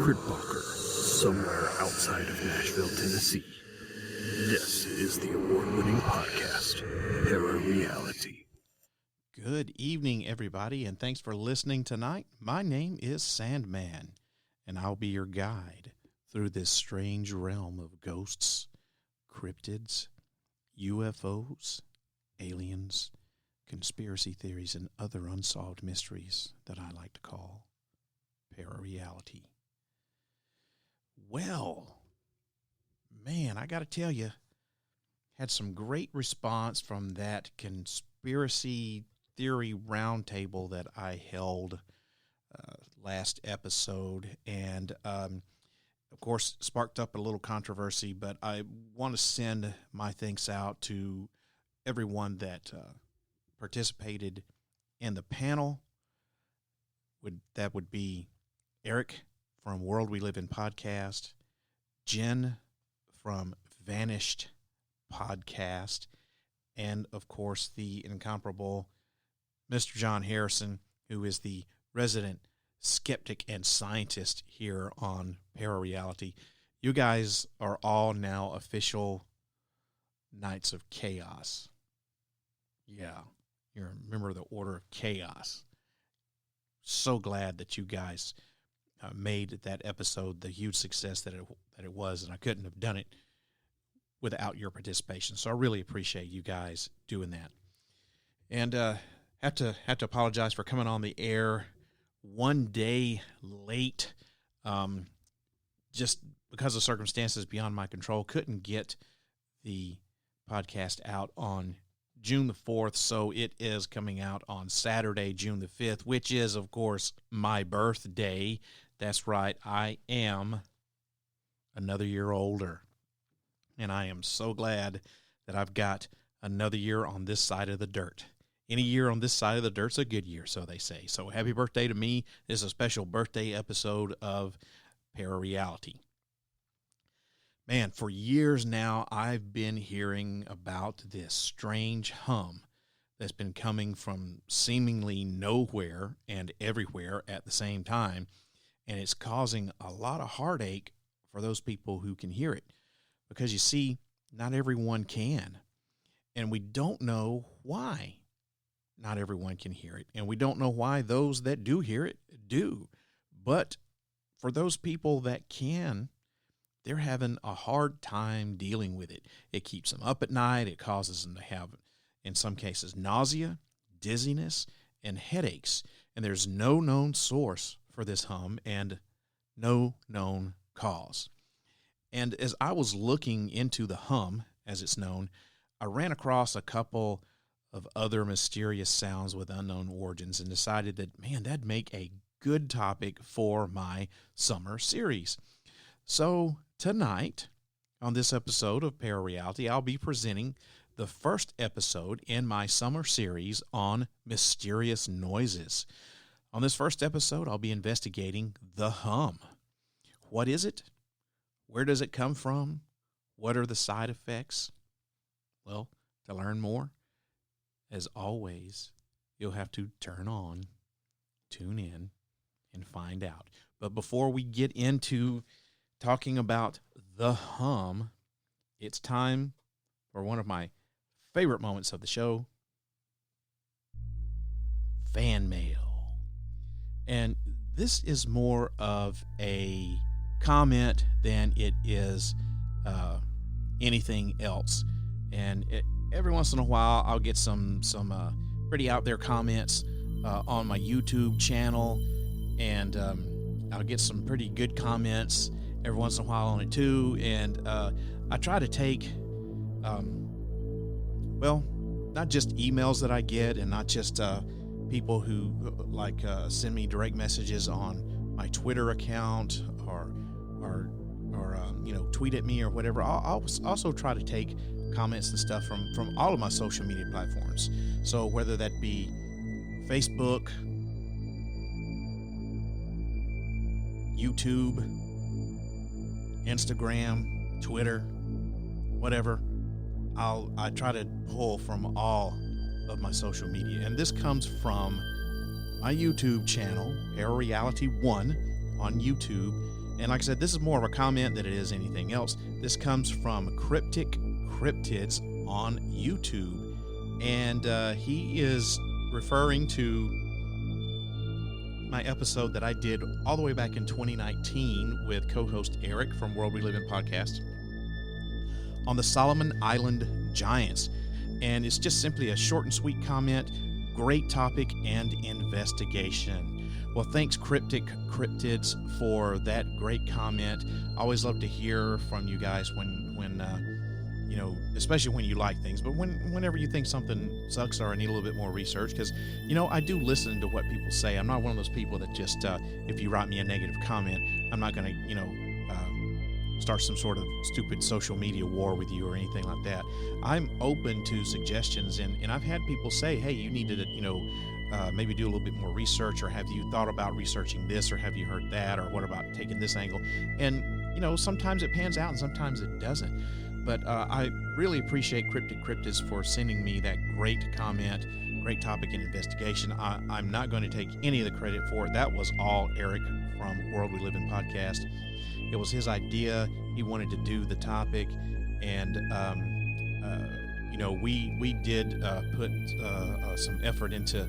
Critbocker, somewhere outside of Nashville, Tennessee. This is the award-winning podcast, ParaReality. Good evening, everybody, and thanks for listening tonight. My name is Sandman, and I'll be your guide through this strange realm of ghosts, cryptids, UFOs, aliens, conspiracy theories, and other unsolved mysteries that I like to call ParaReality. Well, man, I got to tell you, had some great response from that conspiracy theory roundtable that I held last episode, and of course sparked up a little controversy, but I want to send my thanks out to everyone that participated in the panel. That would be Eric from World We Live In podcast, Jen from Vanished podcast, and of course the incomparable Mr. John Harrison, who is the resident skeptic and scientist here on ParaReality. You guys are all now official Knights of Chaos. Yeah, you're a member of the Order of Chaos. So glad that you guys made that episode the huge success that it was, and I couldn't have done it without your participation. So I really appreciate you guys doing that. And have to apologize for coming on the air one day late, just because of circumstances beyond my control. Couldn't get the podcast out on June the 4th, so it is coming out on Saturday, June the 5th, which is, of course, my birthday. That's right, I am another year older, and I am so glad that I've got another year on this side of the dirt. Any year on this side of the dirt's a good year, so they say. So happy birthday to me. This is a special birthday episode of ParaReality. Man, for years now, I've been hearing about this strange hum that's been coming from seemingly nowhere and everywhere at the same time, and it's causing a lot of heartache for those people who can hear it. Because you see, not everyone can, and we don't know why not everyone can hear it, and we don't know why those that do hear it do. But for those people that can, they're having a hard time dealing with it. It keeps them up at night. It causes them to have, in some cases, nausea, dizziness, and headaches. And there's no known source for this hum and no known cause. And as I was looking into the hum, as it's known, I ran across a couple of other mysterious sounds with unknown origins and decided that, man, that'd make a good topic for my summer series. So tonight, on this episode of ParaReality, I'll be presenting the first episode in my summer series on mysterious noises. On this first episode, I'll be investigating the hum. What is it? Where does it come from? What are the side effects? Well, to learn more, as always, you'll have to tune in, and find out. But before we get into talking about the hum, it's time for one of my favorite moments of the show, fan mail. And this is more of a comment than it is anything else. And every once in a while, I'll get some pretty out there comments on my YouTube channel, and I'll get some pretty good comments every once in a while on it too. And I try to take, not just emails that I get, and not just people who send me direct messages on my Twitter account or tweet at me or whatever. I'll also try to take comments and stuff from all of my social media platforms. So whether that be Facebook, YouTube, Instagram, Twitter, whatever, I try to pull from all of my social media. And this comes from my YouTube channel, ParaReality 1 on YouTube. And like I said, this is more of a comment than it is anything else. This comes from Cryptic Cryptids on YouTube. And he is referring to my episode that I did all the way back in 2019 with co-host Eric from World We Live In podcast on the Solomon Island Giants. And it's just simply a short and sweet comment, great topic and investigation. Well, thanks Cryptic Cryptids for that great comment. I always love to hear from you guys when you know, especially when you like things, but whenever you think something sucks or I need a little bit more research, because, you know, I do listen to what people say. I'm not one of those people that just, if you write me a negative comment, I'm not going to, you know, start some sort of stupid social media war with you or anything like that. I'm open to suggestions, and I've had people say, hey, you need to, you know, maybe do a little bit more research, or have you thought about researching this, or have you heard that, or what about taking this angle? And, you know, sometimes it pans out and sometimes it doesn't. But I really appreciate Cryptic Cryptids for sending me that great comment, great topic and investigation. I'm not going to take any of the credit for it. That was all Eric from World We Live In podcast. It was his idea. He wanted to do the topic, and you know, we did put some effort into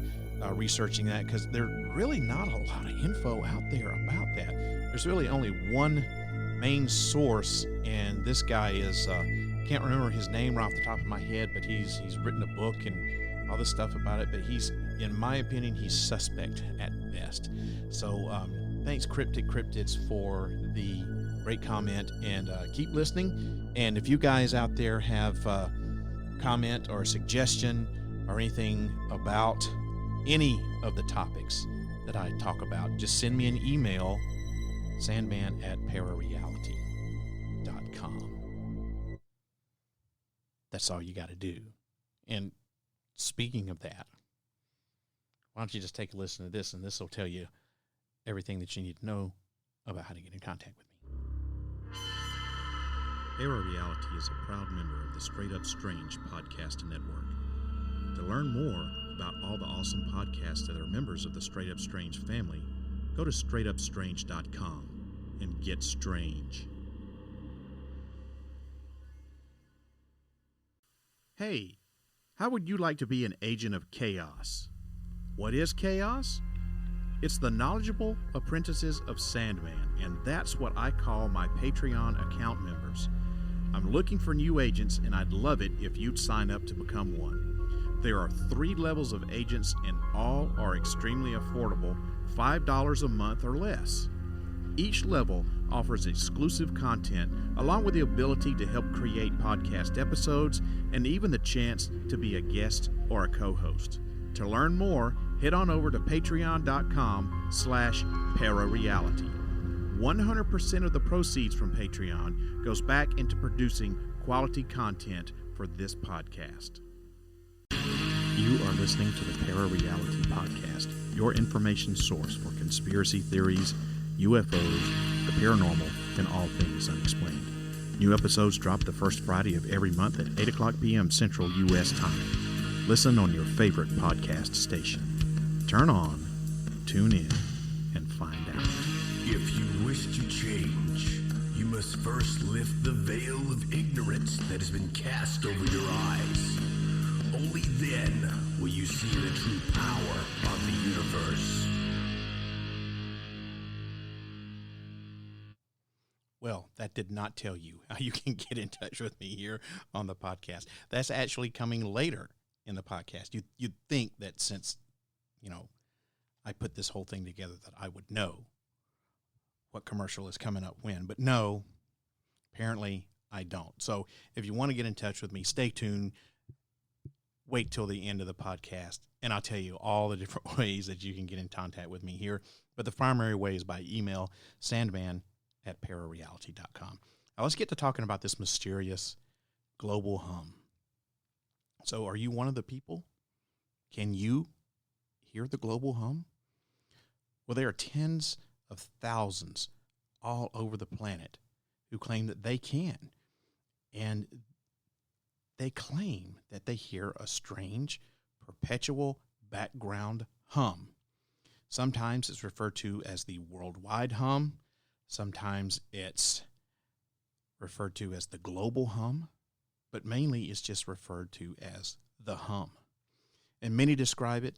researching that, because there's really not a lot of info out there about that. There's really only one main source, and this guy is can't remember his name right off the top of my head, but he's written a book and all this stuff about it. But he's, in my opinion, he's suspect at best. So thanks Cryptic Cryptids for the great comment, and keep listening. And if you guys out there have comment or suggestion or anything about any of the topics that I talk about, just send me an email, sandman@ParaReality.com. That's all you got to do. And speaking of that, why don't you just take a listen to this, and this will tell you everything that you need to know about how to get in contact with me. ParaReality is a proud member of the Straight Up Strange podcast network. To learn more about all the awesome podcasts that are members of the Straight Up Strange family, go to straightupstrange.com and get strange. Hey, how would you like to be an agent of chaos? What is chaos? It's the knowledgeable apprentices of Sandman, and that's what I call my Patreon account members. I'm looking for new agents, and I'd love it if you'd sign up to become one. There are 3 levels of agents, and all are extremely affordable, $5 a month or less. Each level offers exclusive content, along with the ability to help create podcast episodes, and even the chance to be a guest or a co-host. To learn more, head on over to patreon.com/ParaReality. 100% of the proceeds from Patreon goes back into producing quality content for this podcast. You are listening to the ParaReality podcast, your information source for conspiracy theories, UFOs, the paranormal, and all things unexplained. New episodes drop the first Friday of every month at 8 o'clock p.m. Central U.S. time. Listen on your favorite podcast station. Turn on, tune in, and find out. If you wish to change, you must first lift the veil of ignorance that has been cast over your eyes. Only then will you see the true power of the universe. Well, that did not tell you how you can get in touch with me here on the podcast. That's actually coming later in the podcast. You'd think that since, you know, I put this whole thing together that I would know what commercial is coming up when, but no, apparently I don't. So if you want to get in touch with me, stay tuned, wait till the end of the podcast, and I'll tell you all the different ways that you can get in contact with me here. But the primary way is by email, sandman@ParaReality.com. Now let's get to talking about this mysterious global hum. So are you one of the people? Can you hear the global hum? Well, there are tens of thousands all over the planet who claim that they can. And they claim that they hear a strange, perpetual background hum. Sometimes it's referred to as the worldwide hum. Sometimes it's referred to as the global hum, but mainly it's just referred to as the hum. And many describe it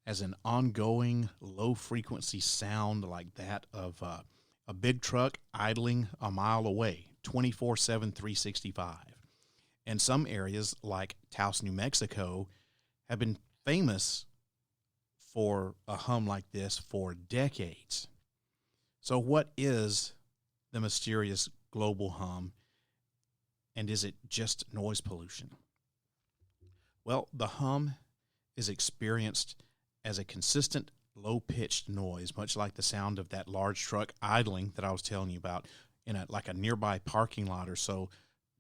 as an ongoing low-frequency sound like that of a big truck idling a mile away, 24/7, 365. And some areas like Taos, New Mexico, have been famous for a hum like this for decades. So what is the mysterious global hum, and is it just noise pollution? Well, the hum is experienced as a consistent low-pitched noise, much like the sound of that large truck idling that I was telling you about in a nearby parking lot or so,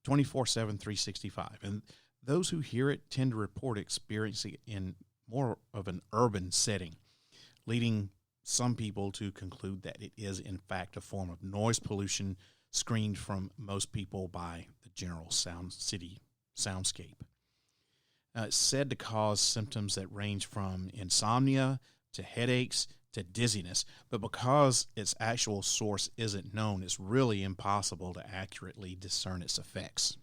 24/7, 365. And those who hear it tend to report experiencing it in more of an urban setting, leading some people to conclude that it is, in fact, a form of noise pollution screened from most people by the general city soundscape. It's said to cause symptoms that range from insomnia to headaches to dizziness, but because its actual source isn't known, it's really impossible to accurately discern its effects.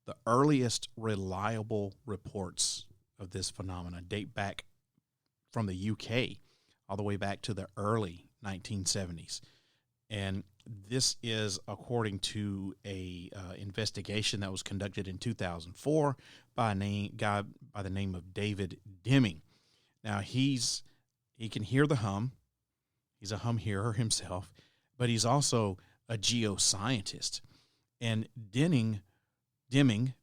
The earliest reliable reports of this phenomenon date back from the UK all the way back to the early 1970s. And this is according to a investigation that was conducted in 2004 by a guy by the name of David Deming. Now, he can hear the hum. He's a hum hearer himself, but he's also a geoscientist. And Deming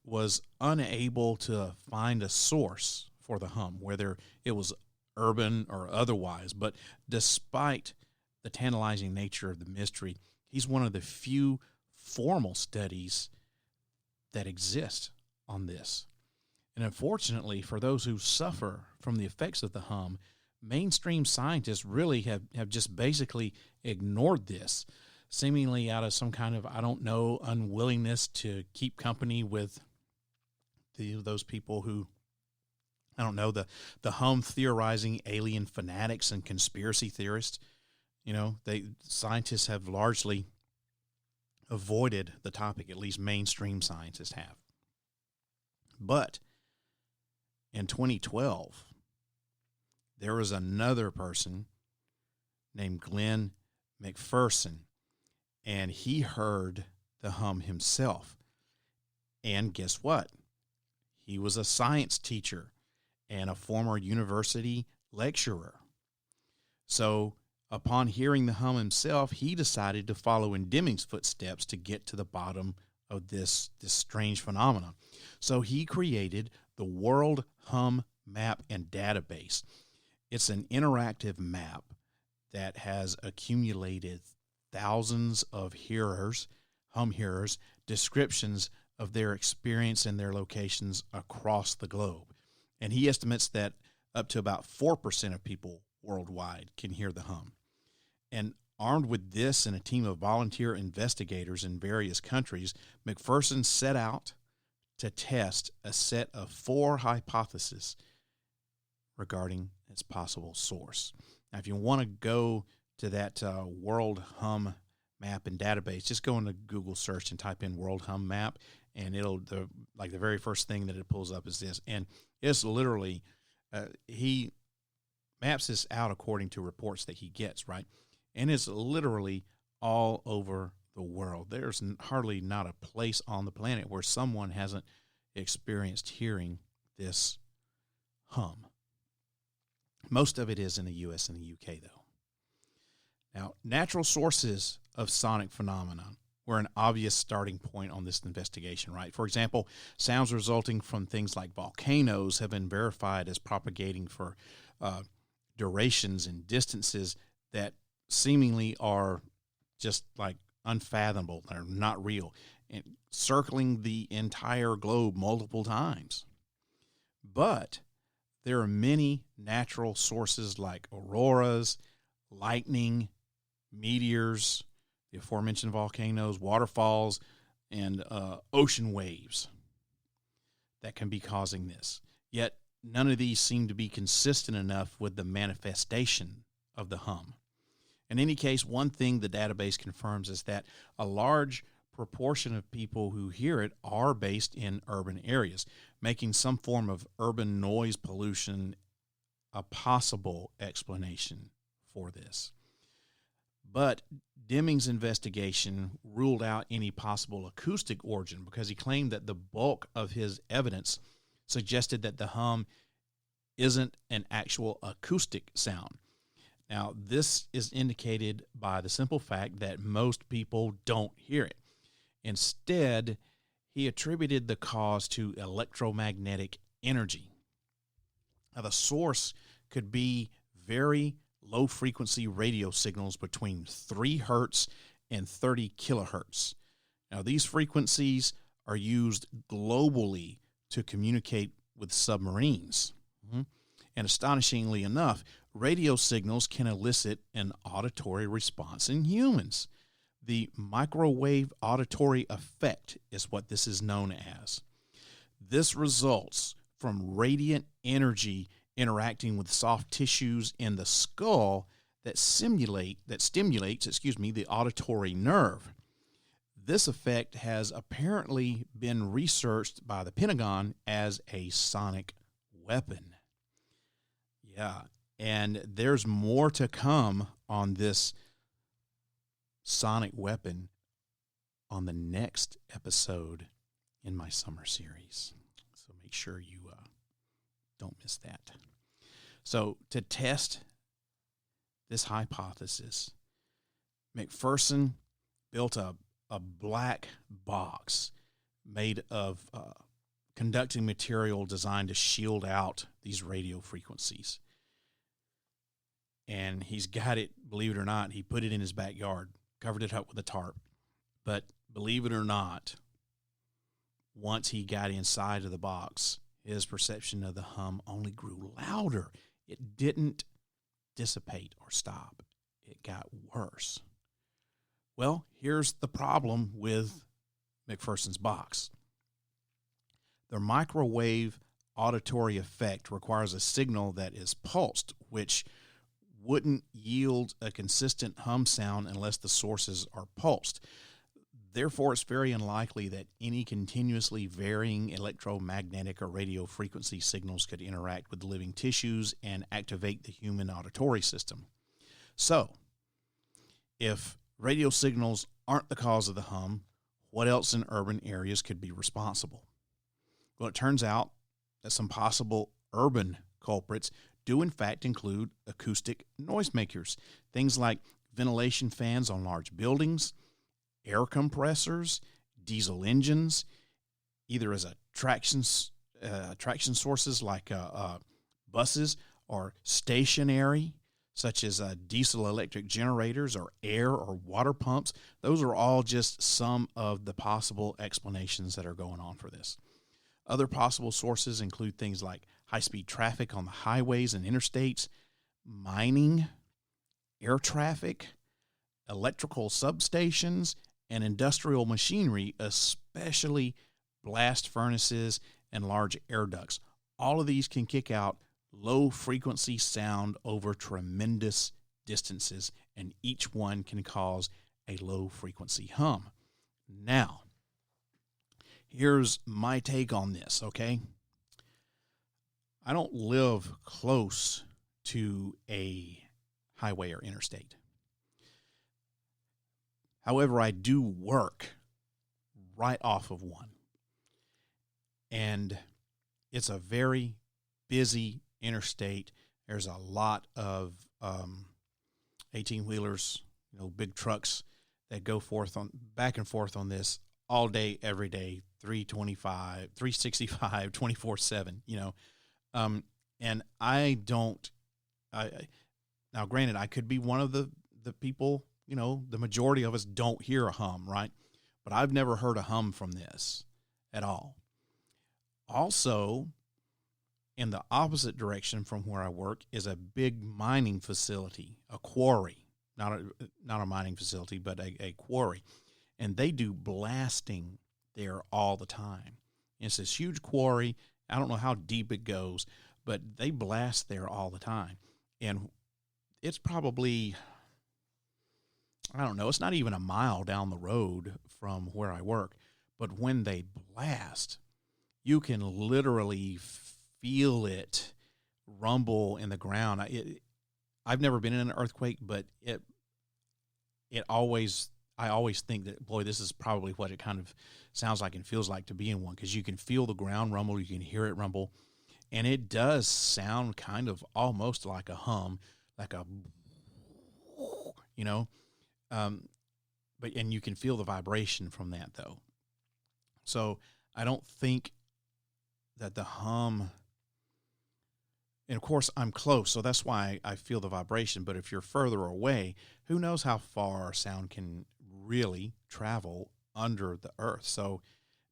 was unable to find a source for the hum, whether it was urban or otherwise. But despite the tantalizing nature of the mystery, he's one of the few formal studies that exist on this. And unfortunately, for those who suffer from the effects of the hum, mainstream scientists really have just basically ignored this, seemingly out of some kind of, unwillingness to keep company with those people who, the hum theorizing alien fanatics and conspiracy theorists. Scientists have largely avoided the topic, at least mainstream scientists have. But in 2012, there was another person named Glenn McPherson, and he heard the hum himself. And guess what? He was a science teacher and a former university lecturer. So upon hearing the hum himself, he decided to follow in Deming's footsteps to get to the bottom of this strange phenomenon. So he created the World Hum Map and Database. It's an interactive map that has accumulated thousands of hum hearers, descriptions of their experience and their locations across the globe. And he estimates that up to about 4% of people worldwide can hear the hum. And armed with this and a team of volunteer investigators in various countries, McPherson set out to test a set of 4 hypotheses regarding its possible source. Now, if you want to go to that World Hum Map and Database, just go into Google search and type in World Hum Map, and the very first thing that it pulls up is this. And it's literally, he maps this out according to reports that he gets, right? And it's literally all over the world. There's hardly not a place on the planet where someone hasn't experienced hearing this hum. Most of it is in the U.S. and the U.K., though. Now, natural sources of sonic phenomena were an obvious starting point on this investigation, right? For example, sounds resulting from things like volcanoes have been verified as propagating for durations and distances that seemingly are just like unfathomable. They're not real, and circling the entire globe multiple times. But there are many natural sources like auroras, lightning, meteors, the aforementioned volcanoes, waterfalls, and ocean waves that can be causing this. Yet none of these seem to be consistent enough with the manifestation of the hum. In any case, one thing the database confirms is that a large proportion of people who hear it are based in urban areas, making some form of urban noise pollution a possible explanation for this. But Deming's investigation ruled out any possible acoustic origin because he claimed that the bulk of his evidence suggested that the hum isn't an actual acoustic sound. Now, this is indicated by the simple fact that most people don't hear it. Instead, he attributed the cause to electromagnetic energy. Now, the source could be very low-frequency radio signals between 3 hertz and 30 kilohertz. Now, these frequencies are used globally to communicate with submarines. And astonishingly enough, radio signals can elicit an auditory response in humans. The microwave auditory effect is what this is known as. This results from radiant energy interacting with soft tissues in the skull that stimulates the auditory nerve. This effect has apparently been researched by the Pentagon as a sonic weapon. Yeah, and there's more to come on this sonic weapon on the next episode in my summer series. So make sure you don't miss that. So to test this hypothesis, McPherson built a black box made of conducting material designed to shield out these radio frequencies. And he's got it, believe it or not, he put it in his backyard, covered it up with a tarp. But believe it or not, once he got inside of the box, his perception of the hum only grew louder. It didn't dissipate or stop. It got worse. Well, here's the problem with McPherson's box. The microwave auditory effect requires a signal that is pulsed, which wouldn't yield a consistent hum sound unless the sources are pulsed. Therefore, it's very unlikely that any continuously varying electromagnetic or radio frequency signals could interact with living tissues and activate the human auditory system. So, if radio signals aren't the cause of the hum, what else in urban areas could be responsible? Well, it turns out that some possible urban culprits do in fact include acoustic noisemakers, things like ventilation fans on large buildings, air compressors, diesel engines, either as traction sources like buses, or stationary, such as diesel electric generators or air or water pumps. Those are all just some of the possible explanations that are going on for this. Other possible sources include things like high-speed traffic on the highways and interstates, mining, air traffic, electrical substations, and industrial machinery, especially blast furnaces and large air ducts. All of these can kick out low-frequency sound over tremendous distances, and each one can cause a low-frequency hum. Now, here's my take on this, okay? I don't live close to a highway or interstate. However, I do work right off of one. And it's a very busy interstate. There's a lot of 18-wheelers, big trucks that go back and forth on this all day, every day, 365, 24/7, and now granted, I could be one of the people, the majority of us don't hear a hum, right? But I've never heard a hum from this at all. Also, in the opposite direction from where I work is a big mining facility, a quarry, not a mining facility, but a quarry. And they do blasting there all the time. It's this huge quarry. I don't know how deep it goes, but they blast there all the time. And it's probably I don't know, it's not even a mile down the road from where I work, but when they blast, you can literally feel it rumble in the ground. I've never been in an earthquake, but I always think that, boy, this is probably what it kind of sounds like and feels like to be in one, because you can feel the ground rumble, you can hear it rumble, and it does sound kind of almost like a hum, like a, you know, and you can feel the vibration from that though. So I don't think that the hum, and of course I'm close, so that's why I feel the vibration. But if you're further away, who knows how far sound can really travel under the earth. So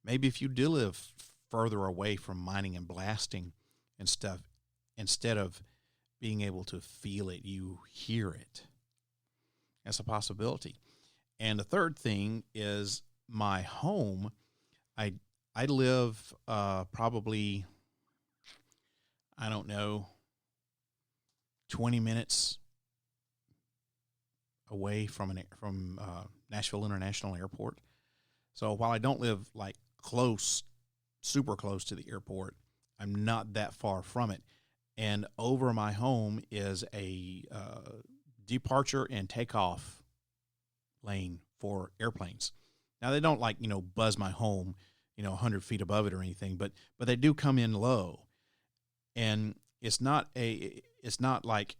maybe if you do live further away from mining and blasting and stuff, instead of being able to feel it, you hear it. That's a possibility. And the third thing is my home. I live probably, I don't know, 20 minutes away from Nashville International Airport. So while I don't live like close, super close to the airport, I'm not that far from it. And over my home is a departure and takeoff lane for airplanes. Now they don't buzz my home, 100 feet above it or anything, but they do come in low. And it's not like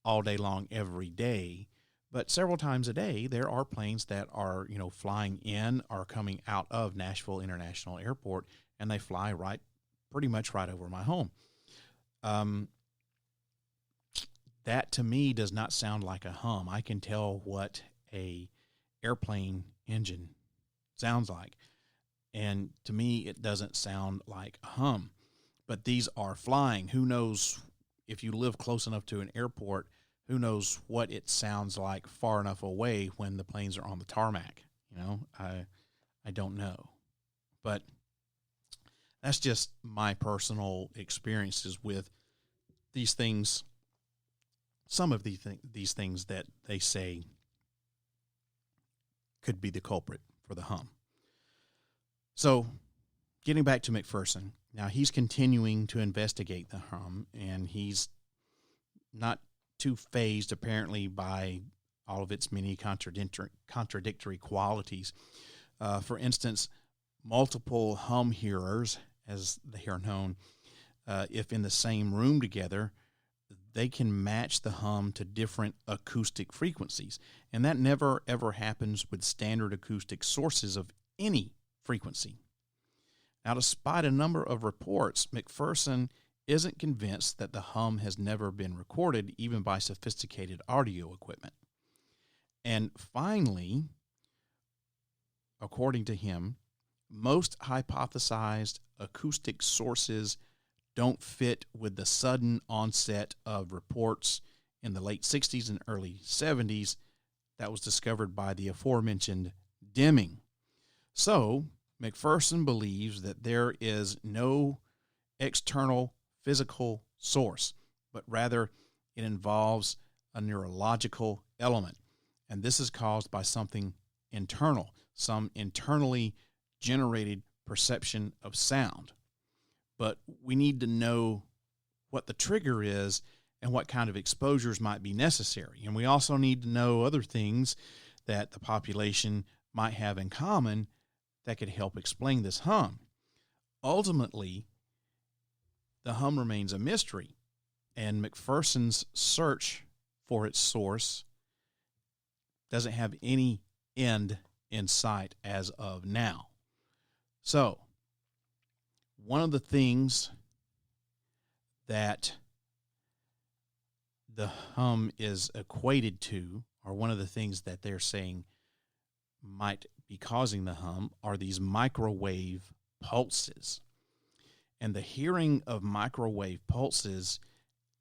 all day long every day, but several times a day there are planes that are, flying in or coming out of Nashville International Airport, and they fly pretty much right over my home. That to me does not sound like a hum. I can tell what a airplane engine sounds like. And to me, it doesn't sound like a hum. But these are flying. Who knows, if you live close enough to an airport, who knows what it sounds like far enough away when the planes are on the tarmac? I don't know. But that's just my personal experiences with these things. Some of these things that they say could be the culprit for the hum. So, getting back to McPherson, now he's continuing to investigate the hum, and he's not too fazed, apparently, by all of its many contradictory qualities. For instance, multiple hum hearers, as they are known, if in the same room together, they can match the hum to different acoustic frequencies. And that never, ever happens with standard acoustic sources of any frequency. Now, despite a number of reports, McPherson isn't convinced that the hum has never been recorded, even by sophisticated audio equipment. And finally, according to him, most hypothesized acoustic sources don't fit with the sudden onset of reports in the late 60s and early 70s that was discovered by the aforementioned dimming. So, McPherson believes that there is no external physical source, but rather it involves a neurological element. And this is caused by something internal, some internally generated perception of sound. But we need to know what the trigger is and what kind of exposures might be necessary. And we also need to know other things that the population might have in common that could help explain this hum. Ultimately, the hum remains a mystery, and McPherson's search for its source doesn't have any end in sight as of now. So, one of the things that the hum is equated to, or one of the things that they're saying might be causing the hum, are these microwave pulses. And the hearing of microwave pulses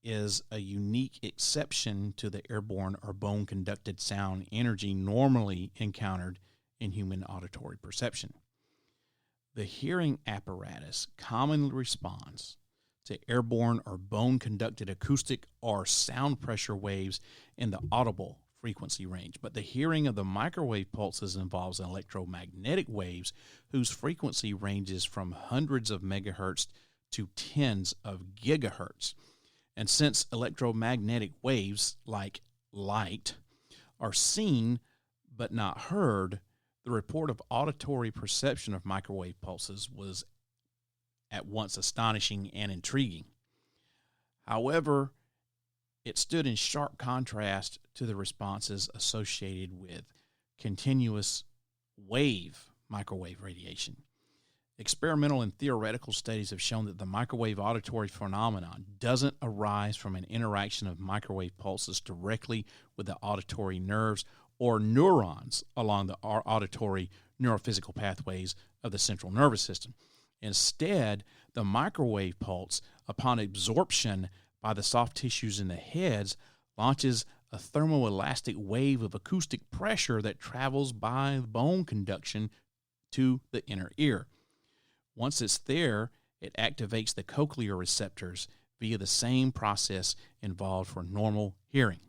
is a unique exception to the airborne or bone-conducted sound energy normally encountered in human auditory perception. The hearing apparatus commonly responds to airborne or bone-conducted acoustic or sound pressure waves in the audible frequency range. But the hearing of the microwave pulses involves electromagnetic waves whose frequency ranges from hundreds of megahertz to tens of gigahertz. And since electromagnetic waves, like light, are seen but not heard, the report of auditory perception of microwave pulses was at once astonishing and intriguing. However, it stood in sharp contrast to the responses associated with continuous wave microwave radiation. Experimental and theoretical studies have shown that the microwave auditory phenomenon doesn't arise from an interaction of microwave pulses directly with the auditory nerves or neurons along the auditory neurophysical pathways of the central nervous system. Instead, the microwave pulse, upon absorption by the soft tissues in the heads, launches a thermoelastic wave of acoustic pressure that travels by bone conduction to the inner ear. Once it's there, it activates the cochlear receptors via the same process involved for normal hearing.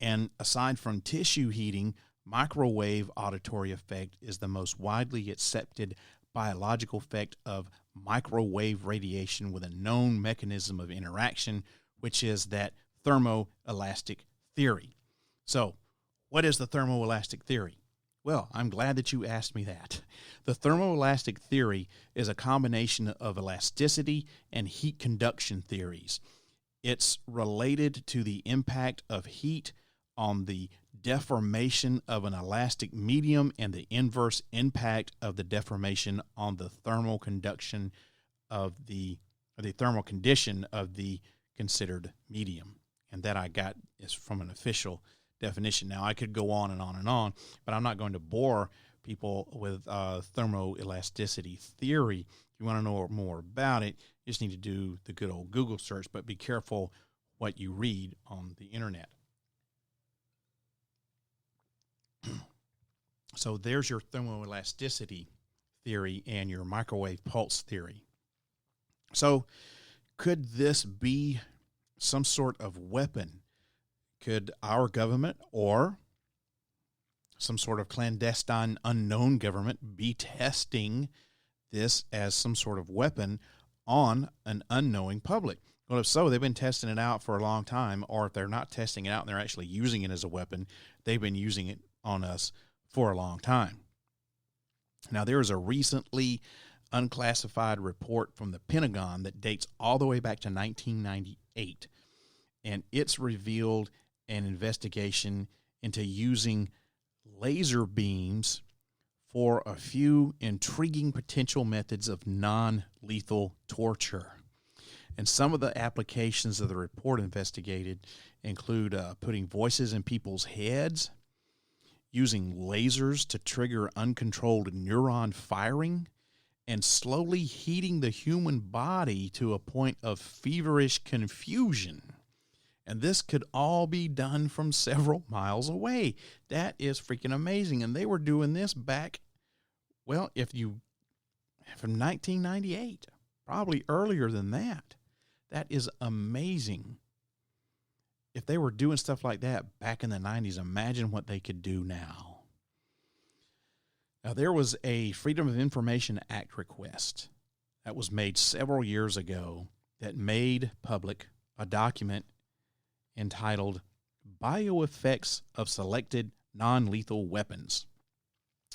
And aside from tissue heating, microwave auditory effect is the most widely accepted biological effect of microwave radiation with a known mechanism of interaction, which is that thermoelastic theory. So, what is the thermoelastic theory? Well, I'm glad that you asked me that. The thermoelastic theory is a combination of elasticity and heat conduction theories. It's related to the impact of heat on the deformation of an elastic medium and the inverse impact of the deformation on the thermal conduction of the thermal condition of the considered medium. And that I got is from an official definition. Now, I could go on and on and on, but I'm not going to bore people with thermoelasticity theory. If you want to know more about it, you just need to do the good old Google search, but be careful what you read on the internet. So there's your thermoelasticity theory and your microwave pulse theory. So could this be some sort of weapon? Could our government or some sort of clandestine unknown government be testing this as some sort of weapon on an unknowing public? Well, if so, they've been testing it out for a long time, or if they're not testing it out and they're actually using it as a weapon, they've been using it on us for a long time. Now, there is a recently unclassified report from the Pentagon that dates all the way back to 1998, and it's revealed an investigation into using laser beams for a few intriguing potential methods of non-lethal torture. And some of the applications of the report investigated include putting voices in people's heads, using lasers to trigger uncontrolled neuron firing, and slowly heating the human body to a point of feverish confusion. And this could all be done from several miles away. That is freaking amazing. And they were doing this back, well, from 1998, probably earlier than that. That is amazing. If they were doing stuff like that back in the 90s, imagine what they could do now. Now, there was a Freedom of Information Act request that was made several years ago that made public a document entitled Bioeffects of Selected Non-Lethal Weapons.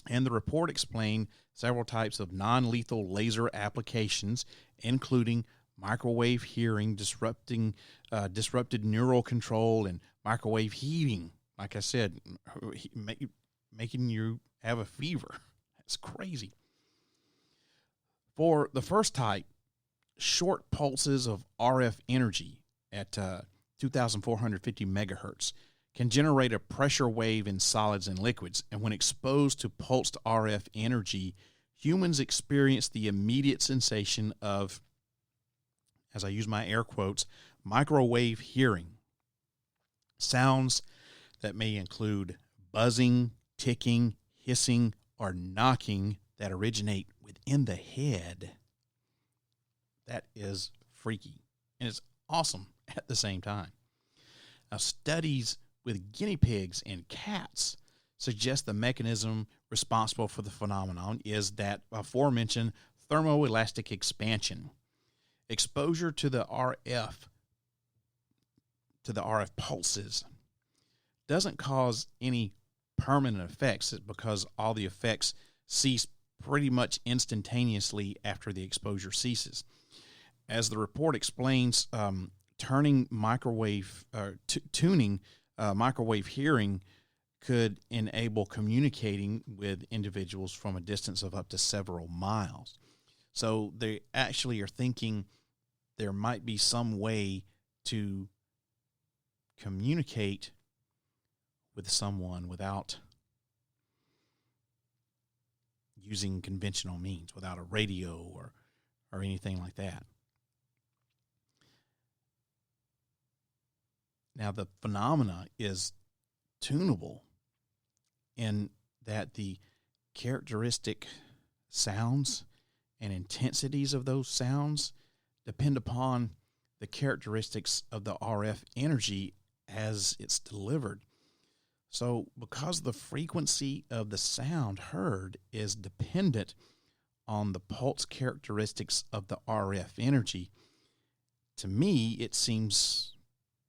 And the report explained several types of non-lethal laser applications, including microwave hearing, disrupted neural control, and microwave heating. Like I said, making you have a fever. That's crazy. For the first type, short pulses of RF energy at 2,450 megahertz can generate a pressure wave in solids and liquids. And when exposed to pulsed RF energy, humans experience the immediate sensation of, as I use my air quotes, microwave hearing. Sounds that may include buzzing, ticking, hissing, or knocking that originate within the head. That is freaky. And it's awesome at the same time. Now, studies with guinea pigs and cats suggests the mechanism responsible for the phenomenon is that aforementioned thermoelastic expansion. Exposure to the RF pulses doesn't cause any permanent effects because all the effects cease pretty much instantaneously after the exposure ceases. As the report explains, tuning microwave hearing could enable communicating with individuals from a distance of up to several miles. So they actually are thinking there might be some way to communicate with someone without using conventional means, without a radio or anything like that. Now, the phenomena is tunable in that the characteristic sounds and intensities of those sounds depend upon the characteristics of the RF energy as it's delivered. So because the frequency of the sound heard is dependent on the pulse characteristics of the RF energy, to me, it seems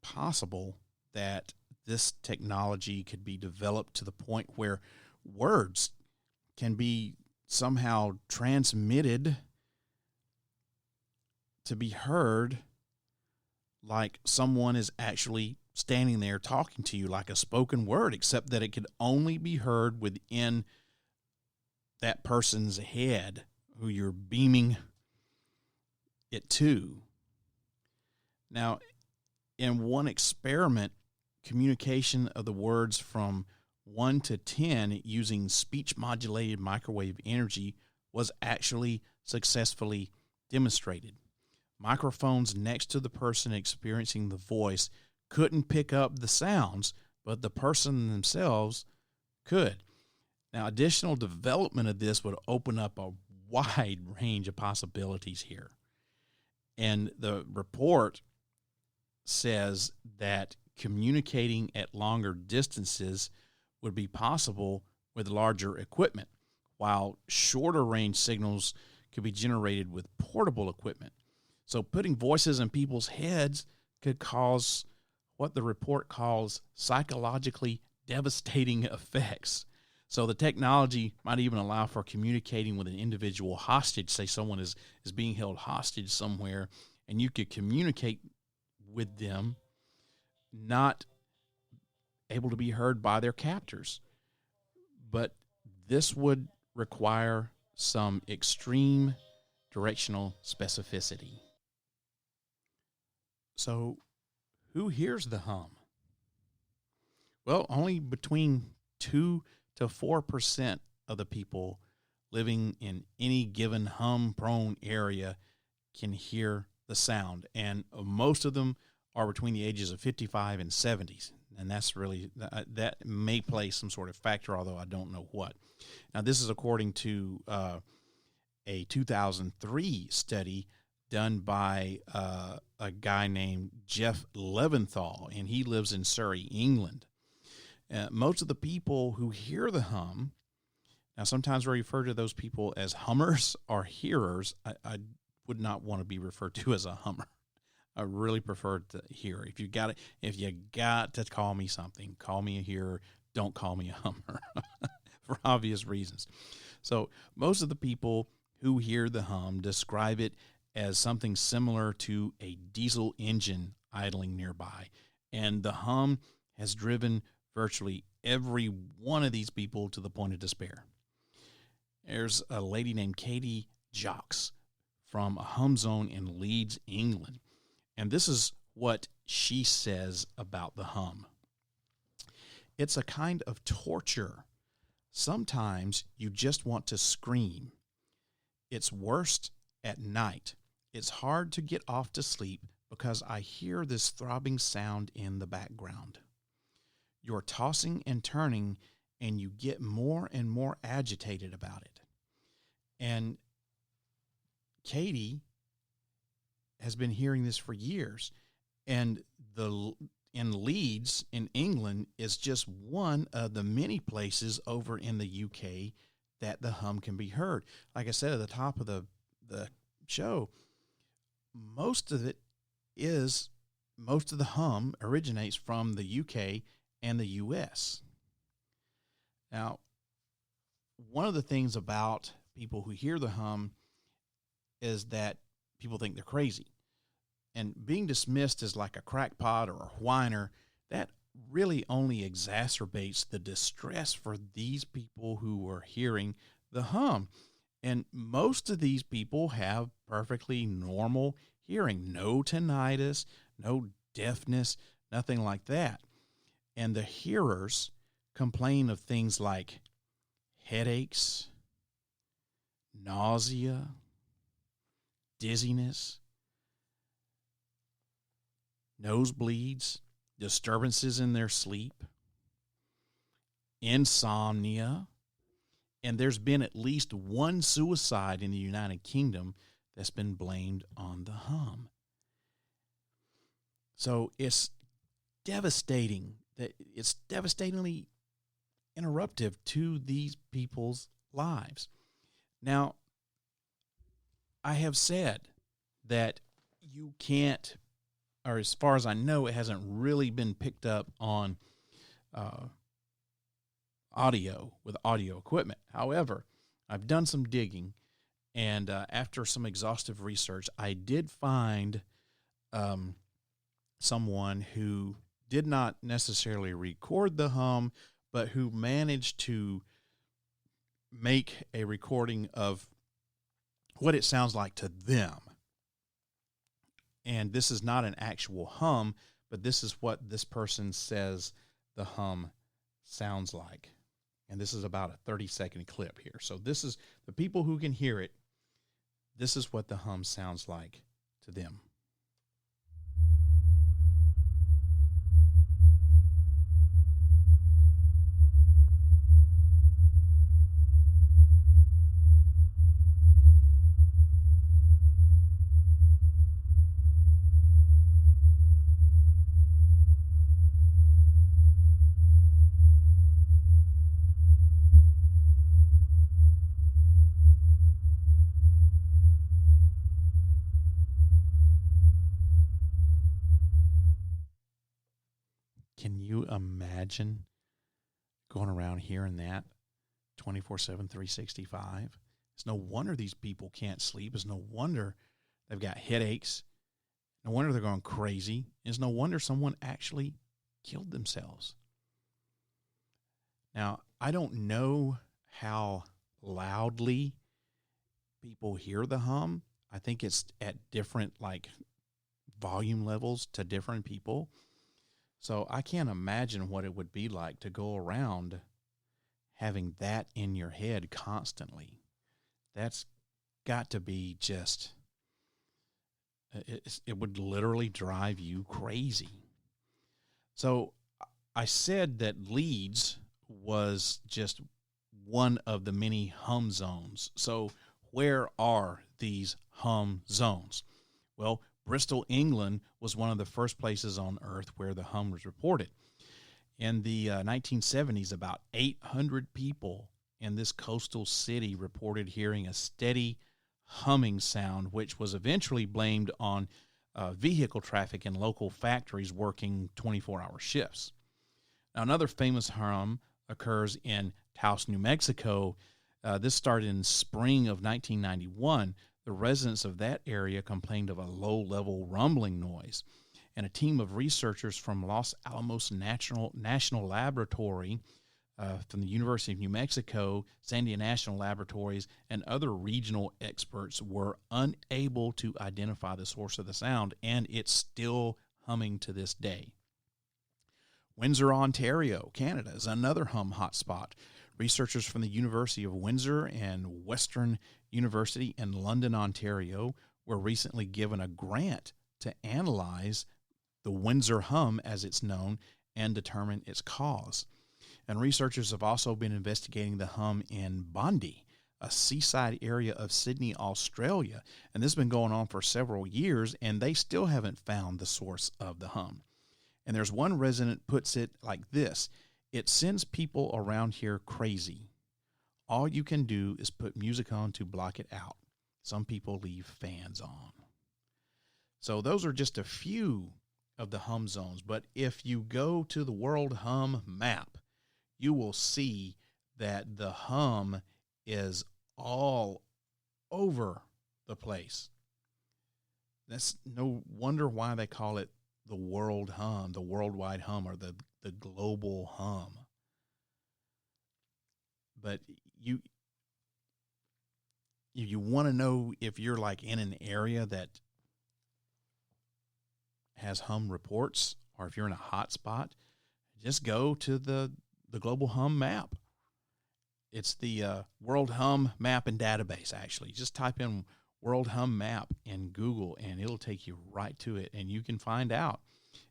possible that this technology could be developed to the point where words can be somehow transmitted to be heard like someone is actually standing there talking to you, like a spoken word, except that it could only be heard within that person's head who you're beaming it to. Now, in one experiment, communication of the words from 1 to 10 using speech-modulated microwave energy was actually successfully demonstrated. Microphones next to the person experiencing the voice couldn't pick up the sounds, but the person themselves could. Now, additional development of this would open up a wide range of possibilities here. And the report says that communicating at longer distances would be possible with larger equipment, while shorter range signals could be generated with portable equipment. So putting voices in people's heads could cause what the report calls psychologically devastating effects. So the technology might even allow for communicating with an individual hostage. Say someone is being held hostage somewhere, and you could communicate with them, not able to be heard by their captors. But this would require some extreme directional specificity. So, who hears the hum? Well, only between 2 to 4% of the people living in any given hum-prone area can hear the sound, and most of them are between the ages of 55 and 70s, and that's really, that may play some sort of factor, although I don't know what. Now, this is according to a 2003 study done by a guy named Jeff Leventhal, and he lives in Surrey, England. Most of the people who hear the hum, now sometimes we refer to those people as hummers or hearers. I would not want to be referred to as a hummer. I really prefer to hear. If you got to call me something, call me a hearer. Don't call me a hummer for obvious reasons. So most of the people who hear the hum describe it as something similar to a diesel engine idling nearby. And the hum has driven virtually every one of these people to the point of despair. There's a lady named Katie Jocks from a hum zone in Leeds, England. And this is what she says about the hum. It's a kind of torture. Sometimes you just want to scream. It's worst at night. It's hard to get off to sleep because I hear this throbbing sound in the background. You're tossing and turning, and you get more and more agitated about it. And Katie has been hearing this for years, and the in Leeds in England is just one of the many places over in the UK that the hum can be heard. Like I said at the top of the show, most of the hum originates from the UK and the US. Now, one of the things about people who hear the hum is that people think they're crazy. And being dismissed as like a crackpot or a whiner, that really only exacerbates the distress for these people who are hearing the hum. And most of these people have perfectly normal hearing, no tinnitus, no deafness, nothing like that. And the hearers complain of things like headaches, nausea, dizziness, nosebleeds, disturbances in their sleep, insomnia, and there's been at least one suicide in the United Kingdom that's been blamed on the hum. So it's devastating. It's devastatingly interruptive to these people's lives. Now, I have said that you can't, or as far as I know, it hasn't really been picked up on audio with audio equipment. However, I've done some digging, and after some exhaustive research, I did find someone who did not necessarily record the hum, but who managed to make a recording of what it sounds like to them. And this is not an actual hum, but this is what this person says the hum sounds like. And this is about a 30-second clip here. So this is the people who can hear it. This is what the hum sounds like to them. Can you imagine going around hearing that 24/7, 365? It's no wonder these people can't sleep. It's no wonder they've got headaches. No wonder they're going crazy. It's no wonder someone actually killed themselves. Now, I don't know how loudly people hear the hum. I think it's at different volume levels to different people. So I can't imagine what it would be like to go around having that in your head constantly. That's got to be just, it would literally drive you crazy. So I said that Leeds was just one of the many hum zones. So where are these hum zones? Well, Bristol, England was one of the first places on Earth where the hum was reported. In the 1970s, about 800 people in this coastal city reported hearing a steady humming sound, which was eventually blamed on vehicle traffic in local factories working 24-hour shifts. Now, another famous hum occurs in Taos, New Mexico. This started in spring of 1991. The residents of that area complained of a low-level rumbling noise, and a team of researchers from Los Alamos National Laboratory, from the University of New Mexico, Sandia National Laboratories, and other regional experts were unable to identify the source of the sound, and it's still humming to this day. Windsor, Ontario, Canada is another hum hotspot. Researchers from the University of Windsor and Western University in London, Ontario, were recently given a grant to analyze the Windsor hum, as it's known, and determine its cause. And researchers have also been investigating the hum in Bondi, a seaside area of Sydney, Australia. And this has been going on for several years, and they still haven't found the source of the hum. And there's one resident puts it like this: it sends people around here crazy. All you can do is put music on to block it out. Some people leave fans on. So those are just a few of the hum zones. But if you go to the World Hum map, you will see that the hum is all over the place. That's no wonder why they call it the world hum, the worldwide hum, or the global hum. But you want to know if you're like in an area that has hum reports, or if you're in a hot spot, just go to the global hum map. It's the World Hum map and database, actually. Just type in World Hum map in Google, and it'll take you right to it, and you can find out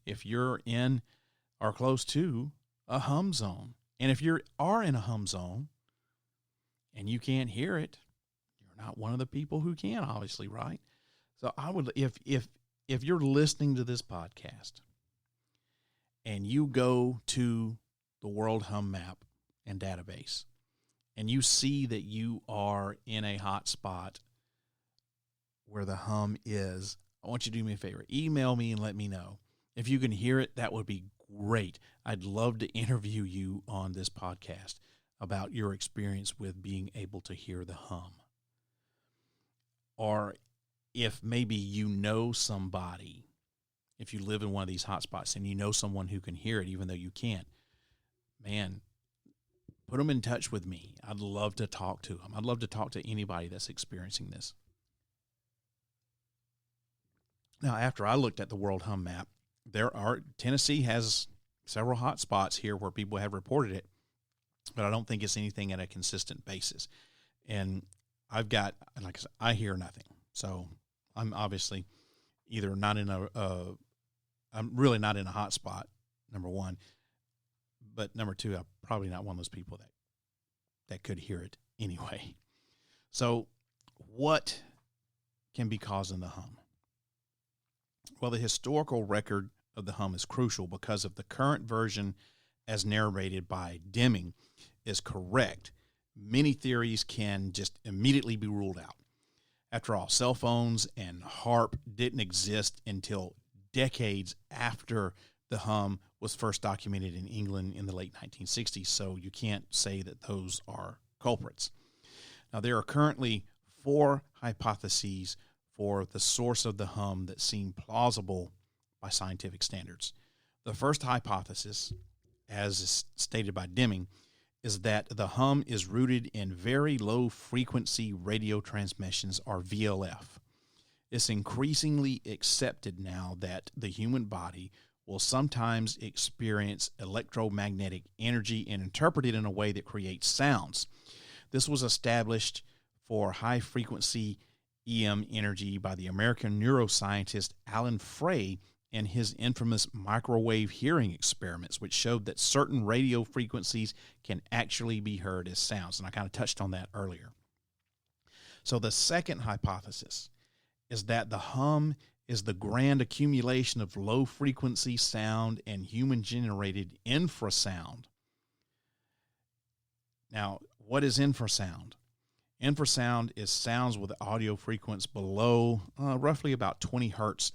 if you're in or close to a hum zone. And if you are in a hum zone and you can't hear it, you're not one of the people who can, obviously, right? So I would, if you're listening to this podcast and you go to the World Hum map and database, and you see that you are in a hot spot where the hum is, I want you to do me a favor. Email me and let me know. If you can hear it, that would be great. I'd love to interview you on this podcast about your experience with being able to hear the hum. Or if maybe you know somebody, if you live in one of these hot spots and you know someone who can hear it even though you can't, man, put them in touch with me. I'd love to talk to them. I'd love to talk to anybody that's experiencing this. Now, after I looked at the World Hum map, Tennessee has several hot spots here where people have reported it, but I don't think it's anything at a consistent basis. And I've got, like I said, I hear nothing. So I'm obviously either not in I'm really not in a hot spot, number one. But number two, I'm probably not one of those people that could hear it anyway. So what can be causing the hum? Well, the historical record of the hum is crucial because if the current version as narrated by Deming is correct, many theories can just immediately be ruled out. After all, cell phones and HARP didn't exist until decades after the hum was first documented in England in the late 1960s, so you can't say that those are culprits. Now, there are currently 4 hypotheses for the source of the hum that seem plausible by scientific standards. The first hypothesis, as is stated by Deming, is that the hum is rooted in very low frequency radio transmissions, or VLF. It's increasingly accepted now that the human body will sometimes experience electromagnetic energy and interpret it in a way that creates sounds. This was established for high frequency EM energy by the American neuroscientist Alan Frey in his infamous microwave hearing experiments, which showed that certain radio frequencies can actually be heard as sounds. And I kind of touched on that earlier. So the second hypothesis is that the hum is the grand accumulation of low-frequency sound and human-generated infrasound. Now, what is infrasound? Infrasound is sounds with audio frequency below roughly about 20 hertz,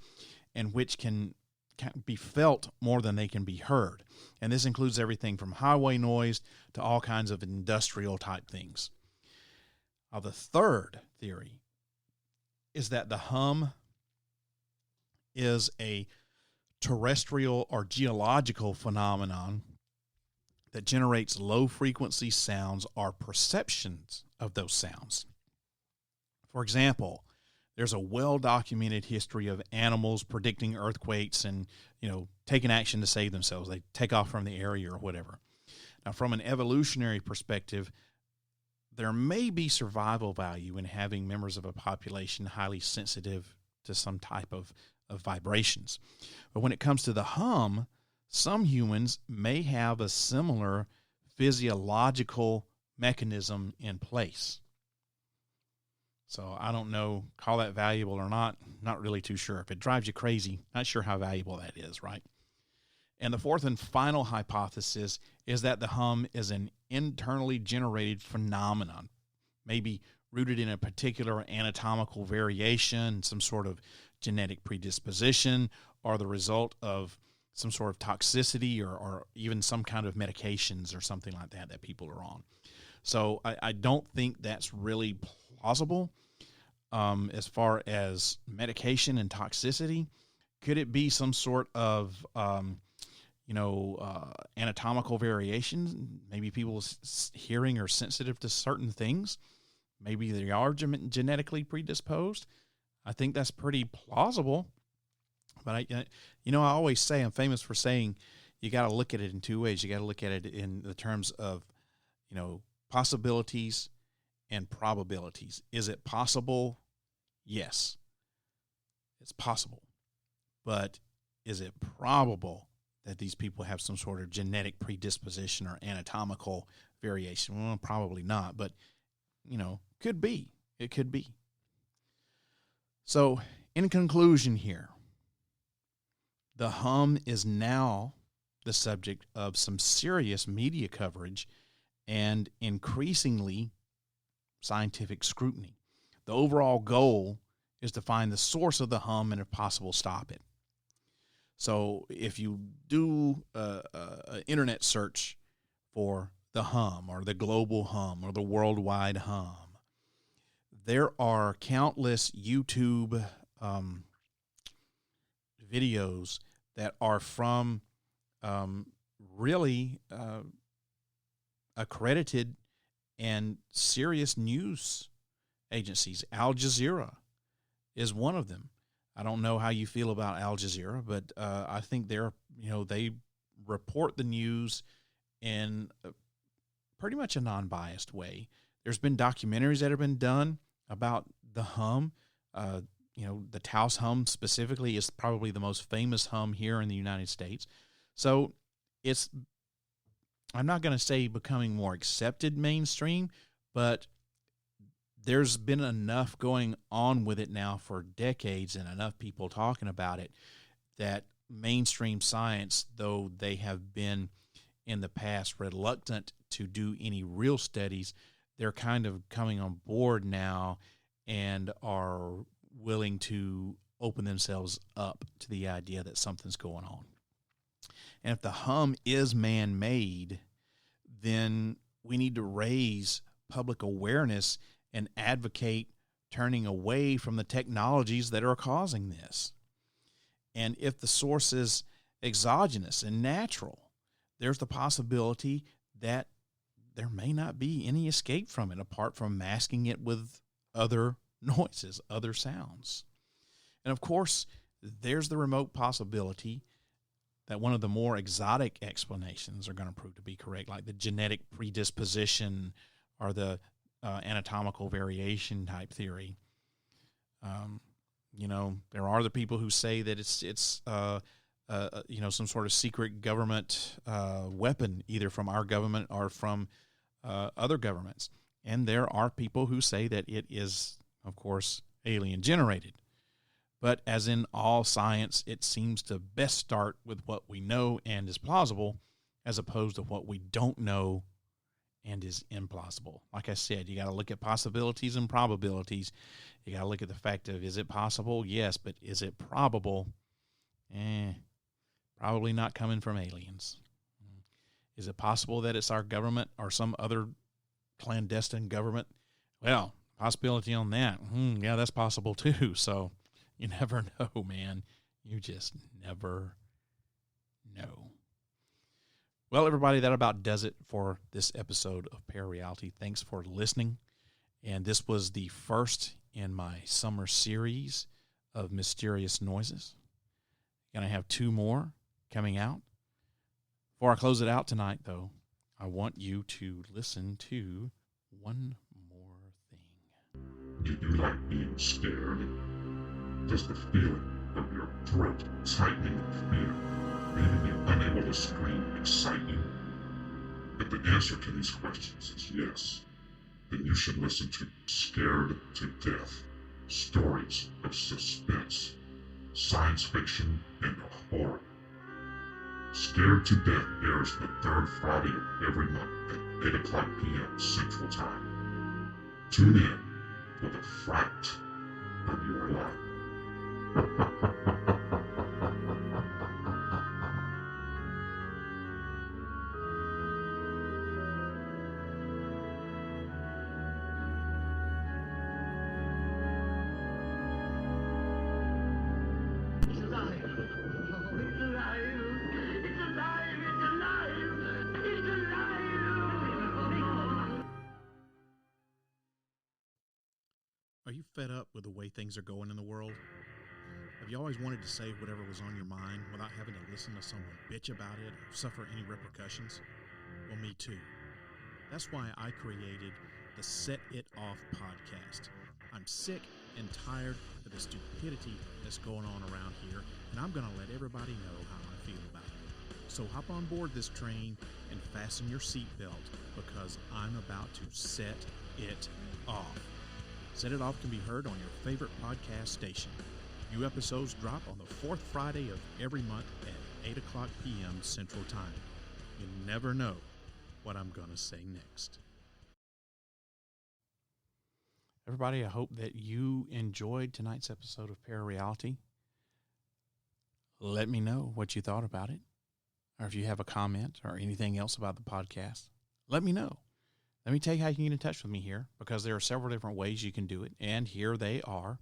and which can be felt more than they can be heard. And this includes everything from highway noise to all kinds of industrial-type things. Now, the third theory is that the hum is a terrestrial or geological phenomenon that generates low-frequency sounds or perceptions of those sounds. For example, there's a well-documented history of animals predicting earthquakes and, taking action to save themselves. They take off from the area or whatever. Now, from an evolutionary perspective, there may be survival value in having members of a population highly sensitive to some type of vibrations. But when it comes to the hum, some humans may have a similar physiological mechanism in place. So I don't know, call that valuable or not really too sure. If it drives you crazy, not sure how valuable that is, right? And the fourth and final hypothesis is that the hum is an internally generated phenomenon, maybe rooted in a particular anatomical variation, some sort of genetic predisposition, or the result of some sort of toxicity or even some kind of medications or something like that people are on. So I don't think that's really plausible as far as medication and toxicity. Could it be some sort of, anatomical variations? Maybe people's hearing are sensitive to certain things. Maybe they are genetically predisposed. I think that's pretty plausible. But I always say, I'm famous for saying, you got to look at it in two ways. You got to look at it in the terms of, possibilities and probabilities. Is it possible? Yes, it's possible. But is it probable that these people have some sort of genetic predisposition or anatomical variation? Well, probably not, but, could be. It could be. So, in conclusion here, the hum is now the subject of some serious media coverage and increasingly scientific scrutiny. The overall goal is to find the source of the hum and, if possible, stop it. So if you do an internet search for the hum or the global hum or the worldwide hum, there are countless YouTube videos that are from really accredited and serious news agencies. Al Jazeera is one of them. I don't know how you feel about Al Jazeera, but I think they report the news in pretty much a non-biased way. There's been documentaries that have been done about the hum. The Taos hum specifically is probably the most famous hum here in the United States. So it's, I'm not going to say becoming more accepted mainstream, but there's been enough going on with it now for decades and enough people talking about it that mainstream science, though they have been in the past reluctant to do any real studies, they're kind of coming on board now and are willing to open themselves up to the idea that something's going on. And if the hum is man-made, then we need to raise public awareness and advocate turning away from the technologies that are causing this. And if the source is exogenous and natural, there's the possibility that there may not be any escape from it apart from masking it with other noises, other sounds. And of course, there's the remote possibility that one of the more exotic explanations are going to prove to be correct, like the genetic predisposition or the anatomical variation type theory. There are the people who say that it's some sort of secret government weapon, either from our government or from other governments. And there are people who say that it is, of course, alien generated. But as in all science, it seems to best start with what we know and is plausible, as opposed to what we don't know and is implausible. Like I said, you got to look at possibilities and probabilities. You got to look at the fact of, is it possible? Yes, but is it probable? Probably not coming from aliens. Is it possible that it's our government or some other clandestine government? Well, possibility on that. Yeah, that's possible too. So you never know, man. You just never know. Well, everybody, that about does it for this episode of ParaReality. Thanks for listening. And this was the first in my summer series of mysterious noises. Going to have 2 more coming out. Before I close it out tonight, though, I want you to listen to one more thing. Do you like being scared? Does the feeling of your throat tightening in fear, leaving you unable to scream, excite you? If the answer to these questions is yes, then you should listen to Scared to Death, stories of suspense, science fiction, and horror. Scared to Death airs the third Friday of every month at 8 o'clock p.m. Central Time. Tune in for the fright of your life. Are you fed up with the way things are going in the world? Have you always wanted to say whatever was on your mind without having to listen to someone bitch about it or suffer any repercussions? Well, me too. That's why I created the Set It Off podcast. I'm sick and tired of the stupidity that's going on around here, and I'm going to let everybody know how I feel about it. So hop on board this train and fasten your seatbelt, because I'm about to set it off. Set It Off can be heard on your favorite podcast station. New episodes drop on the fourth Friday of every month at 8 o'clock p.m. Central Time. You never know what I'm going to say next. Everybody, I hope that you enjoyed tonight's episode of ParaReality. Let me know what you thought about it, or if you have a comment or anything else about the podcast. Let me know. Let me tell you how you can get in touch with me here, because there are several different ways you can do it, and here they are.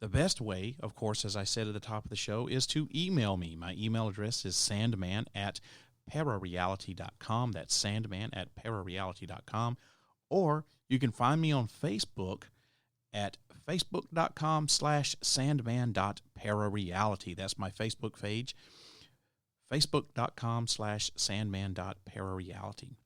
The best way, of course, as I said at the top of the show, is to email me. My email address is sandman@parareality.com. That's sandman@parareality.com. Or you can find me on Facebook at facebook.com/sandman.parareality. That's my Facebook page, facebook.com/sandman.parareality.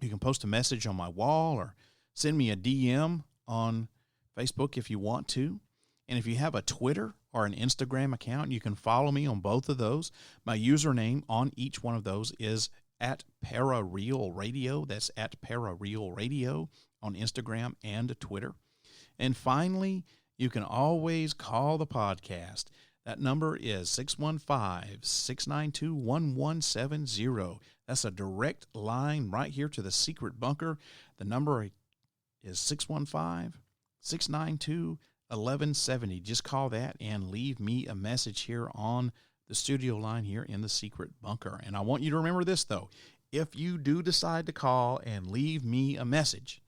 You can post a message on my wall or send me a DM on Facebook if you want to. And if you have a Twitter or an Instagram account, you can follow me on both of those. My username on each one of those is @ParaRealRadio. That's @ParaRealRadio on Instagram and Twitter. And finally, you can always call the podcast. That number is 615-692-1170. That's a direct line right here to the secret bunker. The number is 615-692-1170. Just call that and leave me a message here on the studio line here in the secret bunker. And I want you to remember this, though. If you do decide to call and leave me a message,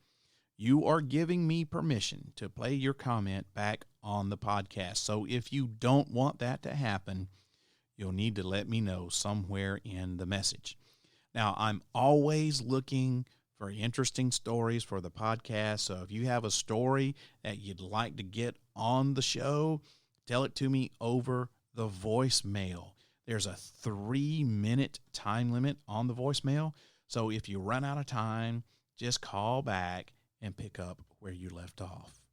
you are giving me permission to play your comment back on the podcast. So if you don't want that to happen, you'll need to let me know somewhere in the message. Now, I'm always looking for interesting stories for the podcast. So if you have a story that you'd like to get on the show, tell it to me over the voicemail. There's a 3-minute time limit on the voicemail. So if you run out of time, just call back and pick up where you left off.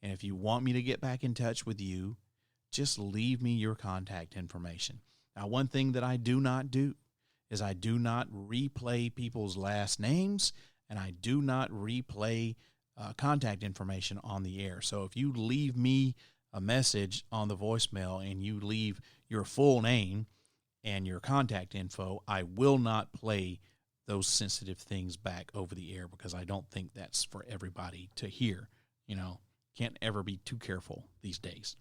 And if you want me to get back in touch with you, just leave me your contact information. Now, one thing that I do not do is I do not replay people's last names, and I do not replay contact information on the air. So if you leave me a message on the voicemail and you leave your full name and your contact info, I will not play those sensitive things back over the air, because I don't think that's for everybody to hear. You know, can't ever be too careful these days.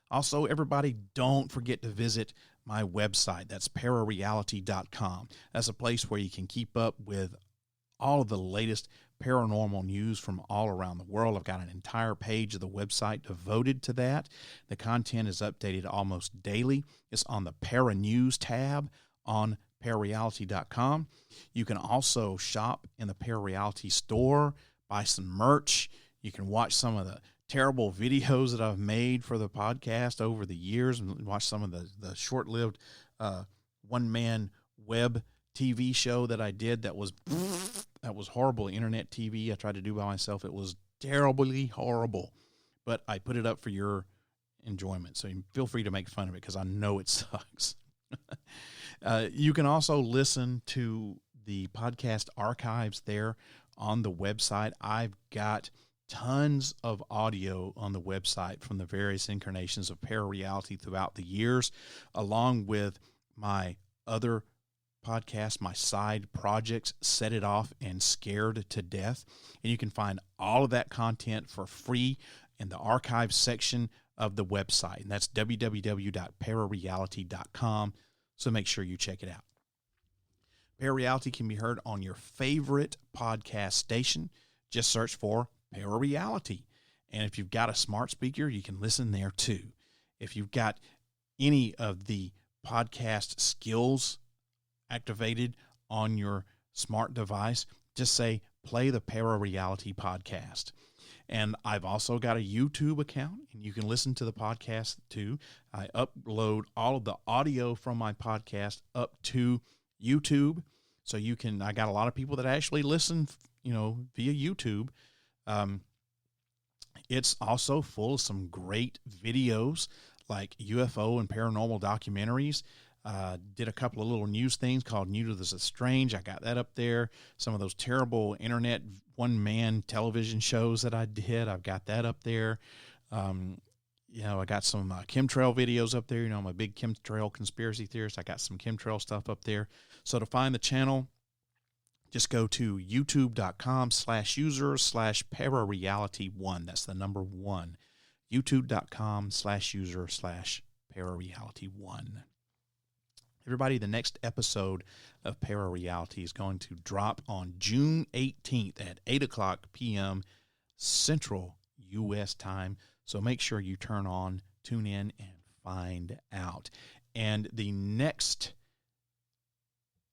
Also, everybody, don't forget to visit my website. That's ParaReality.com. That's a place where you can keep up with all of the latest paranormal news from all around the world. I've got an entire page of the website devoted to that. The content is updated almost daily. It's on the Para News tab on ParaReality.com. You can also shop in the ParaReality store, buy some merch. You can watch some of the terrible videos that I've made for the podcast over the years, and watch some of the short-lived one-man web TV show that I did that was horrible internet TV I tried to do by myself. It was terribly horrible, but I put it up for your enjoyment, so you feel free to make fun of it, because I know it sucks. You can also listen to the podcast archives there on the website. I've got tons of audio on the website from the various incarnations of ParaReality throughout the years, along with my other podcasts, my side projects, Set It Off and Scared to Death. And you can find all of that content for free in the archive section of the website. And that's www.parareality.com. So make sure you check it out. ParaReality can be heard on your favorite podcast station. Just search for ParaReality. And if you've got a smart speaker, you can listen there too. If you've got any of the podcast skills activated on your smart device, just say, play the ParaReality podcast. And I've also got a YouTube account, and you can listen to the podcast too. I upload all of the audio from my podcast up to YouTube. So you can, I got a lot of people that actually listen, via YouTube. It's also full of some great videos like UFO and paranormal documentaries. Did a couple of little news things called New to the Strange. I got that up there. Some of those terrible internet one-man television shows that I did, I've got that up there. I got some chemtrail videos up there. I'm a big chemtrail conspiracy theorist. I got some chemtrail stuff up there. So to find the channel, just go to youtube.com/user/parareality1. That's the number 1. youtube.com/user/parareality1. Everybody, the next episode of ParaReality is going to drop on June 18th at 8 o'clock p.m. Central U.S. time. So make sure you tune in, and find out. And the next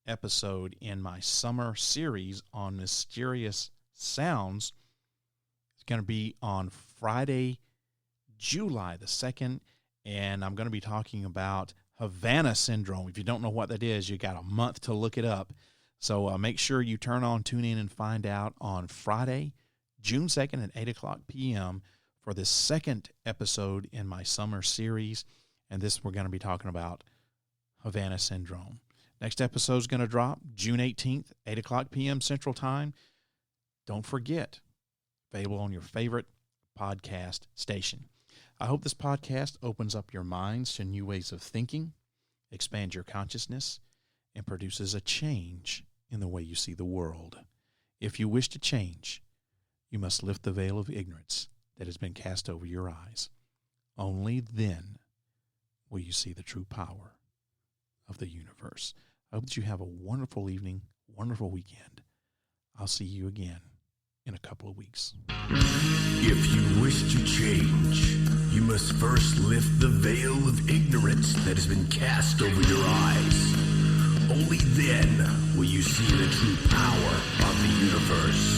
episode in my summer series on mysterious sounds is going to be on Friday, July the 2nd, and I'm going to be talking about Havana syndrome. If you don't know what that is, you got a month to look it up. So make sure you tune in and find out on Friday, June 2nd at 8 o'clock p.m. for the second episode in my summer series. And this, we're going to be talking about Havana syndrome. Next episode is going to drop June 18th, 8 o'clock p.m. Central Time. Don't forget, available on your favorite podcast station. I hope this podcast opens up your minds to new ways of thinking, expands your consciousness, and produces a change in the way you see the world. If you wish to change, you must lift the veil of ignorance that has been cast over your eyes. Only then will you see the true power of the universe. I hope that you have a wonderful evening, wonderful weekend. I'll see you again in a couple of weeks. If you wish to change, you must first lift the veil of ignorance that has been cast over your eyes. Only then will you see the true power of the universe.